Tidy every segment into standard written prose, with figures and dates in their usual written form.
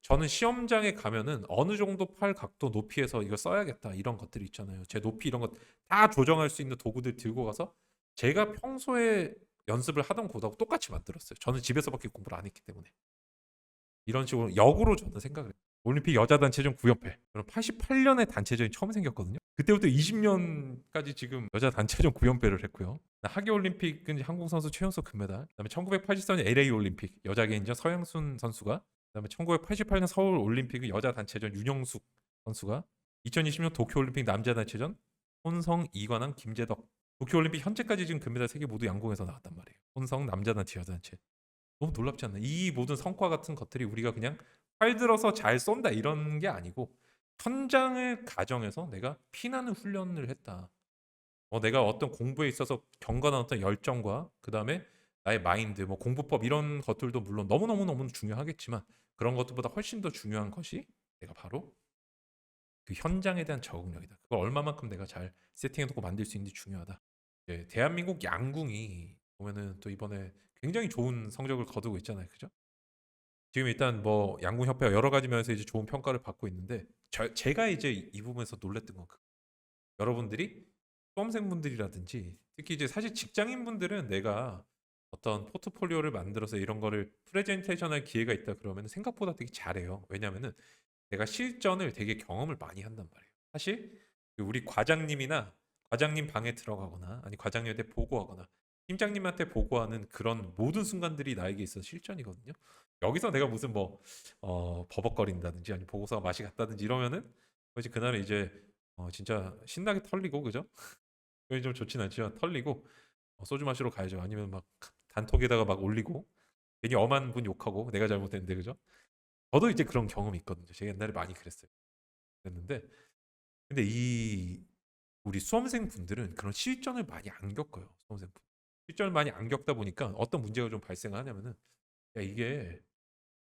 저는 시험장에 가면은 어느 정도 팔 각도 높이에서 이거 써야겠다 이런 것들이 있잖아요. 제 높이 이런 것 다 조정할 수 있는 도구들 들고 가서 제가 평소에 연습을 하던 거하고 똑같이 만들었어요. 저는 집에서밖에 공부를 안 했기 때문에. 이런 식으로 역으로 저는 생각을 해요. 올림픽 여자 단체전 9연패. 그럼 88년에 단체전이 처음 생겼거든요. 그때부터 20년까지 지금 여자 단체전 9연패를 했고요. 하계 올림픽은 한국 선수 최연소 금메달. 그다음에 1984년 LA 올림픽 여자 개인전 서양순 선수가. 그다음에 1988년 서울 올림픽 여자 단체전 윤영숙 선수가. 2020년 도쿄 올림픽 남자 단체전 혼성 이관왕 김재덕. 도쿄 올림픽 현재까지 지금 금메달 3개 모두 양궁에서 나왔단 말이에요. 혼성 남자 단체 여자 단체. 너무 놀랍지 않나? 이 모든 성과 같은 것들이 우리가 그냥 활 들어서 잘 쏜다 이런 게 아니고 현장을 가정해서 내가 피나는 훈련을 했다. 내가 어떤 공부에 있어서 경건한 어떤 열정과 그 다음에 나의 마인드, 뭐 공부법 이런 것들도 물론 너무너무 중요하겠지만 그런 것들보다 훨씬 더 중요한 것이 내가 바로 그 현장에 대한 적응력이다. 그걸 얼마만큼 내가 잘 세팅해놓고 만들 수 있는지 중요하다. 예, 대한민국 양궁이 보면은 또 이번에 굉장히 좋은 성적을 거두고 있잖아요, 그죠? 지금 일단 뭐 양궁협회가 여러 가지 면에서 이제 좋은 평가를 받고 있는데 제가 이제 이 부분에서 놀랬던 건 여러분들이 수험생분들이라든지 특히 이제 사실 직장인분들은 내가 어떤 포트폴리오를 만들어서 이런 거를 프레젠테이션할 기회가 있다 그러면 생각보다 되게 잘해요. 왜냐면은 내가 실전을 되게 경험을 많이 한단 말이에요. 사실 그 우리 과장님이나 과장님 방에 들어가거나 아니 과장님한테 보고하거나 팀장님한테 보고하는 그런 모든 순간들이 나에게 있어서 실전이거든요. 여기서 내가 무슨 뭐 버벅거린다든지 아니 보고서가 맛이 갔다든지 이러면은 이제 그날은 이제 진짜 신나게 털리고 그죠? 그게 좀 좋진 않지만 털리고 소주 마시러 가야죠. 아니면 막 단톡에다가 막 올리고 괜히 엄한 분 욕하고 내가 잘못했는데 그죠? 저도 이제 그런 경험이 있거든요. 제가 옛날에 많이 그랬어요. 그랬는데 근데 이 우리 수험생 분들은 그런 실전을 많이 안 겪어요. 수험생 분. 실전을 많이 안 겪다 보니까 어떤 문제가 좀 발생하냐면은 야 이게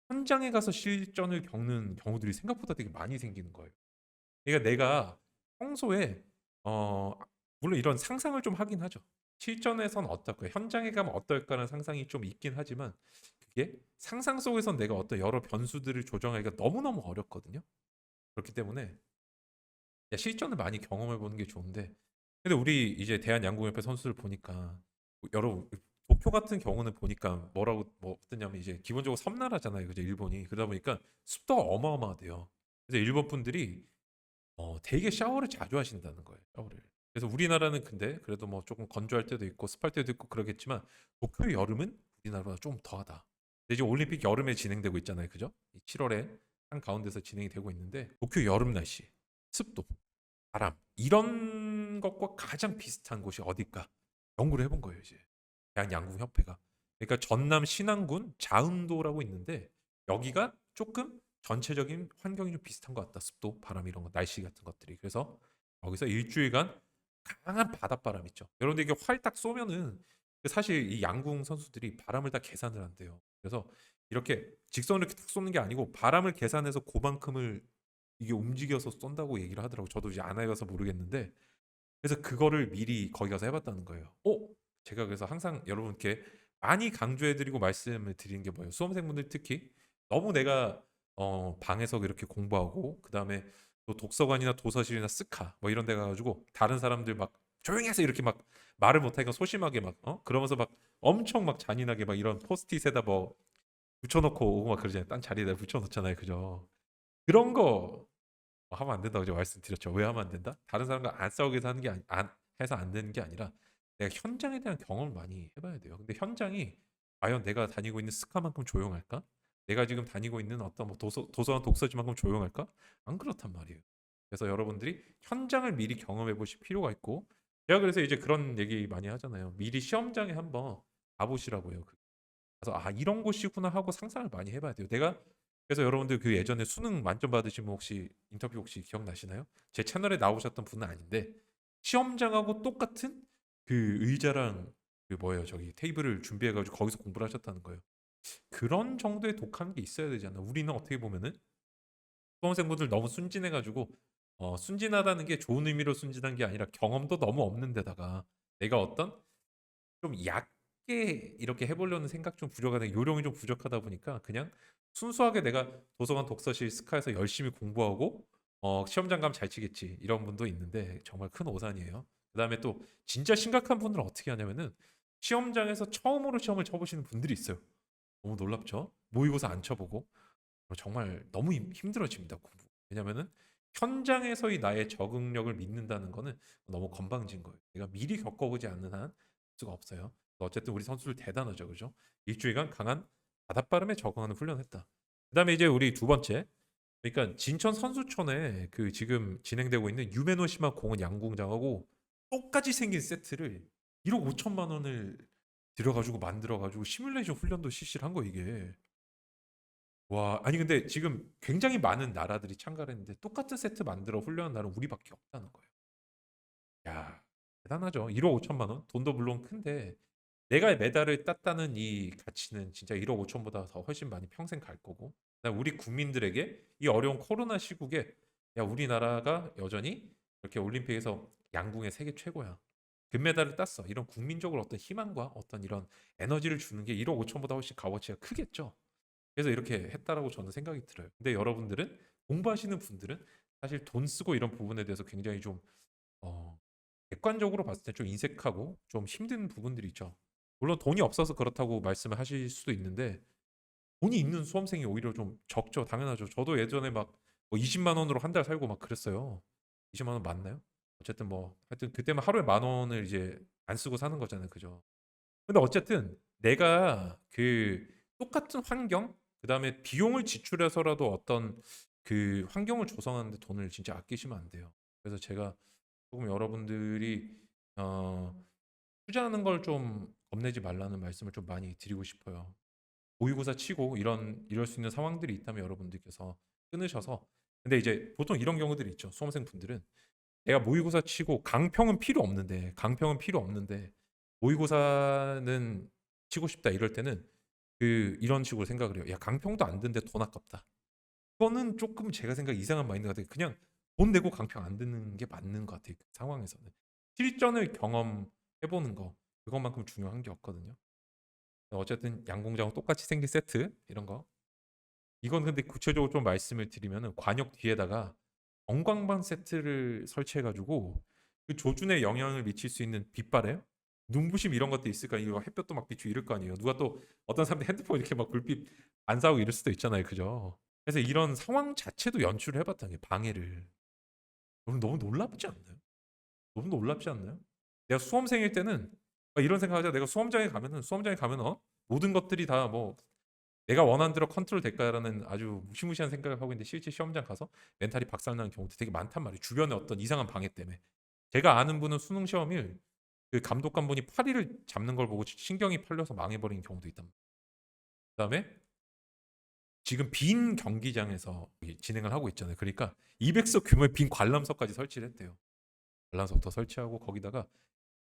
현장에 가서 실전을 겪는 경우들이 생각보다 되게 많이 생기는 거예요. 그러니까 내가 평소에 어 물론 이런 상상을 좀 하긴 하죠. 실전에선 어떨까, 현장에 가면 어떨까라는 상상이 좀 있긴 하지만 그게 상상 속에선 내가 어떤 여러 변수들을 조정하기가 너무너무 어렵거든요. 그렇기 때문에 실전을 많이 경험해 보는 게 좋은데 근데 우리 이제 대한양궁협회 선수들 보니까 여러 도쿄 같은 경우는 보니까 뭐라고 뭐 어떠냐면 이제 기본적으로 섬나라잖아요, 그죠? 일본이 그러다 보니까 습도가 어마어마하대요. 그래서 일본 분들이 되게 샤워를 자주 하신다는 거예요. 샤워를. 그래서 우리나라는 근데 그래도 뭐 조금 건조할 때도 있고 습할 때도 있고 그러겠지만 도쿄 여름은 우리나라보다 좀 더하다. 근데 이제 올림픽 여름에 진행되고 있잖아요, 그죠? 7월에 한 가운데서 진행이 되고 있는데 도쿄 여름 날씨, 습도, 바람 이런 것과 가장 비슷한 곳이 어딜까? 연구를 해본 거예요, 이제. 대한양궁협회가. 그러니까 전남 신안군 자음도라고 있는데 여기가 조금 전체적인 환경이 좀 비슷한 것 같다. 습도, 바람 이런 거, 날씨 같은 것들이. 그래서 여기서 일주일간 강한 바닷바람 있죠. 여러분들 이게 활 딱 쏘면은 사실 이 양궁 선수들이 바람을 다 계산을 한대요. 그래서 이렇게 직선으로 이렇게 탁 쏘는 게 아니고 바람을 계산해서 그만큼을 이게 움직여서 쏜다고 얘기를 하더라고. 저도 이제 안 해봐서 모르겠는데 그래서 그거를 미리 거기 가서 해봤다는 거예요. 제가 그래서 항상 여러분께 많이 강조해드리고 말씀을 드리는 게 뭐예요? 수험생분들 특히 너무 내가 방에서 이렇게 공부하고 그 다음에 또 독서관이나 도서실이나 스카 뭐 이런 데 가가지고 다른 사람들 막 조용히 해서 이렇게 막 말을 못하니까 소심하게 막 그러면서 막 엄청 막 잔인하게 막 이런 포스트잇에다 뭐 붙여놓고 오고 막 그러잖아요. 딴 자리에다 붙여놓잖아요. 그죠? 그런 거 하면 안 된다고 제가 말씀드렸죠. 왜 하면 안 된다? 다른 사람과 안 싸우게 해서 하는 게 해서 안 되는 게 아니라 내가 현장에 대한 경험을 많이 해봐야 돼요. 근데 현장이 과연 내가 다니고 있는 스카만큼 조용할까? 내가 지금 다니고 있는 어떤 뭐 도서관 독서지만큼 조용할까? 안 그렇단 말이에요. 그래서 여러분들이 현장을 미리 경험해 보실 필요가 있고 제가 그래서 이제 그런 얘기 많이 하잖아요. 미리 시험장에 한번 가보시라고요. 그래서 이런 곳이구나 하고 상상을 많이 해봐야 돼요. 내가 그래서 여러분들 그 예전에 수능 만점 받으신 분 혹시 인터뷰 혹시 기억나시나요? 제 채널에 나오셨던 분은 아닌데 시험장하고 똑같은 그 의자랑 그 뭐예요 저기 테이블을 준비해가지고 거기서 공부를 하셨다는 거예요. 그런 정도의 독한 게 있어야 되지 않나? 우리는 어떻게 보면은 수험생분들 너무 순진해가지고 순진하다는 게 좋은 의미로 순진한 게 아니라 경험도 너무 없는 데다가 내가 어떤 좀 크게 이렇게 해보려는 생각 좀 부족하다, 요령이 좀 부족하다 보니까 그냥 순수하게 내가 도서관 독서실 스카에서 열심히 공부하고 시험장 가면 잘 치겠지 이런 분도 있는데 정말 큰 오산이에요. 그다음에 또 진짜 심각한 분들은 어떻게 하냐면은 시험장에서 처음으로 시험을 쳐보시는 분들이 있어요. 너무 놀랍죠? 모의고사 안 쳐보고 정말 너무 힘들어집니다, 공부. 왜냐면은 현장에서의 나의 적응력을 믿는다는 거는 너무 건방진 거예요. 내가 미리 겪어보지 않는 한 수가 없어요. 어쨌든 우리 선수들 대단하죠, 그죠? 일주일간 강한 바닷바람에 적응하는 훈련을 했다. 그다음에 이제 우리 두 번째, 그러니까 진천 선수촌에 그 지금 진행되고 있는 유메노시마 공원 양궁장하고 똑같이 생긴 세트를 1억 5천만 원을 들여가지고 만들어가지고 시뮬레이션 훈련도 실시를 한 거 이게. 와, 아니 근데 지금 굉장히 많은 나라들이 참가를 했는데 똑같은 세트 만들어 훈련한 나라는 우리밖에 없다는 거예요. 야, 대단하죠. 1억 5천만 원. 돈도 물론 큰데 내가 메달을 땄다는 이 가치는 진짜 1억 5천보다 더 훨씬 많이 평생 갈 거고. 그다음에 우리 국민들에게 이 어려운 코로나 시국에 야, 우리나라가 여전히 이렇게 올림픽에서 양궁의 세계 최고야. 금메달을 땄어. 이런 국민적으로 어떤 희망과 어떤 이런 에너지를 주는 게 1억 5천보다 훨씬 값어치가 크겠죠. 그래서 이렇게 했다라고 저는 생각이 들어요. 근데 여러분들은 공부하시는 분들은 사실 돈 쓰고 이런 부분에 대해서 굉장히 좀 어, 객관적으로 봤을 때 좀 인색하고 좀 힘든 부분들이 있죠. 물론 돈이 없어서 그렇다고 말씀을 하실 수도 있는데 돈이 있는 수험생이 오히려 좀 적죠. 당연하죠. 저도 예전에 막 뭐 20만 원으로 한 달 살고 막 그랬어요. 20만 원 맞나요? 어쨌든 뭐 하여튼 그때만 하루에 만 원을 이제 안 쓰고 사는 거잖아요. 그죠? 근데 어쨌든 내가 그 똑같은 환경, 그다음에 비용을 지출해서라도 어떤 그 환경을 조성하는데 돈을 진짜 아끼시면 안 돼요. 그래서 제가 조금 여러분들이 어, 투자하는 걸 좀 겁내지 말라는 말씀을 좀 많이 드리고 싶어요. 모의고사 치고 이럴 수 있는 상황들이 있다면 여러분들께서 끊으셔서, 근데 이제 보통 이런 경우들이 있죠. 수험생 분들은 내가 모의고사 치고 강평은 필요 없는데 모의고사는 치고 싶다 이럴 때는 이런 식으로 생각을 해요. 야, 강평도 안 듣는데 돈 아깝다. 그거는 조금 제가 생각 이상한 마인드 같아요. 그냥 돈 내고 강평 안 듣는 게 맞는 것 같아요. 그 상황에서는 실전을 경험해보는 거, 그것만큼 중요한 게 없거든요. 어쨌든 양궁장하고 똑같이 생긴 세트 이런 거, 이건 근데 구체적으로 좀 말씀을 드리면은 관역 뒤에다가 전광방 세트를 설치해가지고 그 조준에 영향을 미칠 수 있는 빛바래요? 눈부심 이런 것도 있을까? 이거 햇볕도 막 비추고 이럴 거 아니에요. 누가 또 어떤 사람들 핸드폰 이렇게 막 불빛 안 사고 이럴 수도 있잖아요. 그죠? 그래서 이런 상황 자체도 연출을 해봤다는 게 방해를. 여러분 너무 놀랍지 않나요? 너무 놀랍지 않나요? 내가 수험생일 때는 이런 생각하자. 내가 수험장에 가면 모든 것들이 다 뭐 내가 원하는 대로 컨트롤 될까라는 아주 무시무시한 생각을 하고 있는데 실제 시험장 가서 멘탈이 박살나는 경우도 되게 많단 말이에요. 주변에 어떤 이상한 방해 때문에. 제가 아는 분은 수능 시험일 그 감독관분이 파리를 잡는 걸 보고 신경이 팔려서 망해버린 경우도 있단 말이에요. 그다음에 지금 빈 경기장에서 진행을 하고 있잖아요. 그러니까 200석 규모의 빈 관람석까지 설치를 했대요. 관람석도 설치하고 거기다가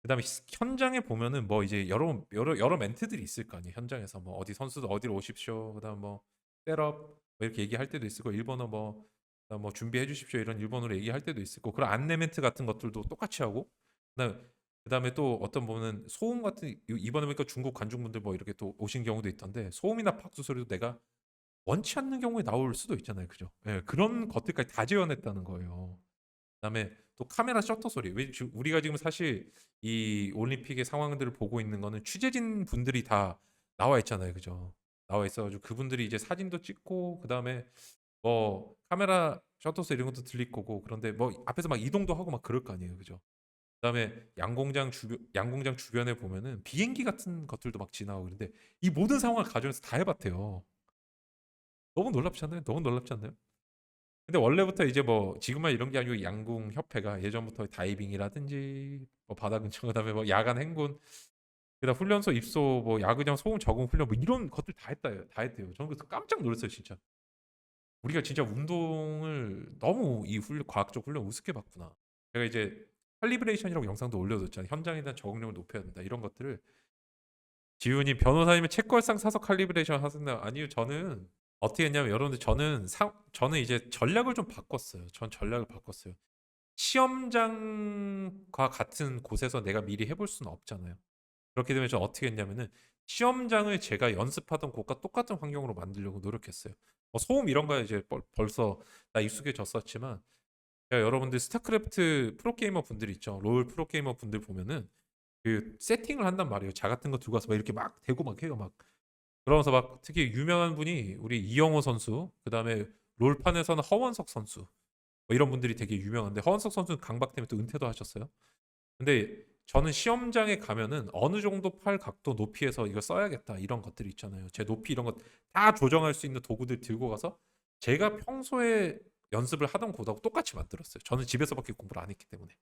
그다음에 현장에 보면은 뭐 이제 여러 멘트들이 있을 거 아니에요. 현장에서 뭐 어디 선수들 어디로 오십시오. 그다음 뭐 셋업 뭐 이렇게 얘기할 때도 있을 거. 일본어 그다음 뭐 준비해 주십시오. 이런 일본어로 얘기할 때도 있을 거. 그런 안내 멘트 같은 것들도 똑같이 하고 그다음에 또 어떤 보면 소음 같은 이번에 보니까 중국 관중분들 뭐 이렇게 또 오신 경우도 있던데 소음이나 박수 소리도 내가 원치 않는 경우에 나올 수도 있잖아요. 그죠? 예, 그런 것들까지 다 재현했다는 거예요. 그다음에 또 카메라 셔터 소리. 우리가 지금 사실 이 올림픽의 상황들을 보고 있는 거는 취재진 분들이 다 나와 있잖아요, 그죠? 나와 있어가지고 그분들이 이제 사진도 찍고 그다음에 뭐 카메라 셔터 소리 이런 것도 들릴 거고 그런데 뭐 앞에서 막 이동도 하고 막 그럴 거 아니에요, 그죠? 그다음에 양공장 주변에 보면은 비행기 같은 것들도 막 지나가고 그런데 이 모든 상황을 가정해서 다 해봤대요. 너무 놀랍지 않나요? 너무 놀랍지 않나요? 근데 원래부터 이제 뭐 지금만 이런 게 아니고 양궁 협회가 예전부터 다이빙이라든지 뭐 바다 근처 그다음에 뭐 야간 행군 그다음 훈련소 입소 뭐 야구장 소음 적응 훈련 뭐 이런 것들 다 했대요. 저는 그래서 깜짝 놀랐어요 진짜. 우리가 진짜 운동을 너무 과학적 훈련 우습게 봤구나. 제가 이제 칼리브레이션이라고 영상도 올려뒀잖아요. 현장에 대한 적응력을 높여야 된다 이런 것들을. 지훈이 변호사님의 책걸상 사서 칼리브레이션 하셨나요? 아니요, 저는 어떻게 했냐면 여러분들 저는 이제 전략을 좀 바꿨어요. 전 전략을 바꿨어요. 시험장과 같은 곳에서 내가 미리 해볼 수는 없잖아요. 그렇게 되면 저 어떻게 했냐면은 시험장을 제가 연습하던 곳과 똑같은 환경으로 만들려고 노력했어요. 소음 이런 거에 이제 벌써 나 익숙해졌었지만 제가 여러분들 스타크래프트 프로게이머 분들 있죠. 롤 프로게이머 분들 보면은 그 세팅을 한단 말이에요. 자 같은 거 들고 와서 막 이렇게 막 대고 막 해요. 막 그러면서 막 특히 유명한 분이 우리 이영호 선수, 그다음에 롤판에서는 허원석 선수 이런 분들이 되게 유명한데 허원석 선수는 강박 때문에 또 은퇴도 하셨어요. 근데 저는 시험장에 가면은 어느 정도 팔 각도 높이에서 이거 써야겠다 이런 것들이 있잖아요. 제 높이 이런 것 다 조정할 수 있는 도구들 들고 가서 제가 평소에 연습을 하던 곳하고 똑같이 만들었어요. 저는 집에서밖에 공부를 안 했기 때문에.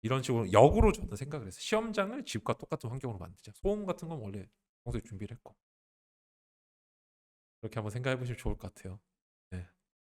이런 식으로 역으로 저는 생각을 했어요. 시험장을 집과 똑같은 환경으로 만들자. 소음 같은 건 원래 평소에 준비를 했고. 그렇게 한번 생각해 보시면 좋을 것 같아요.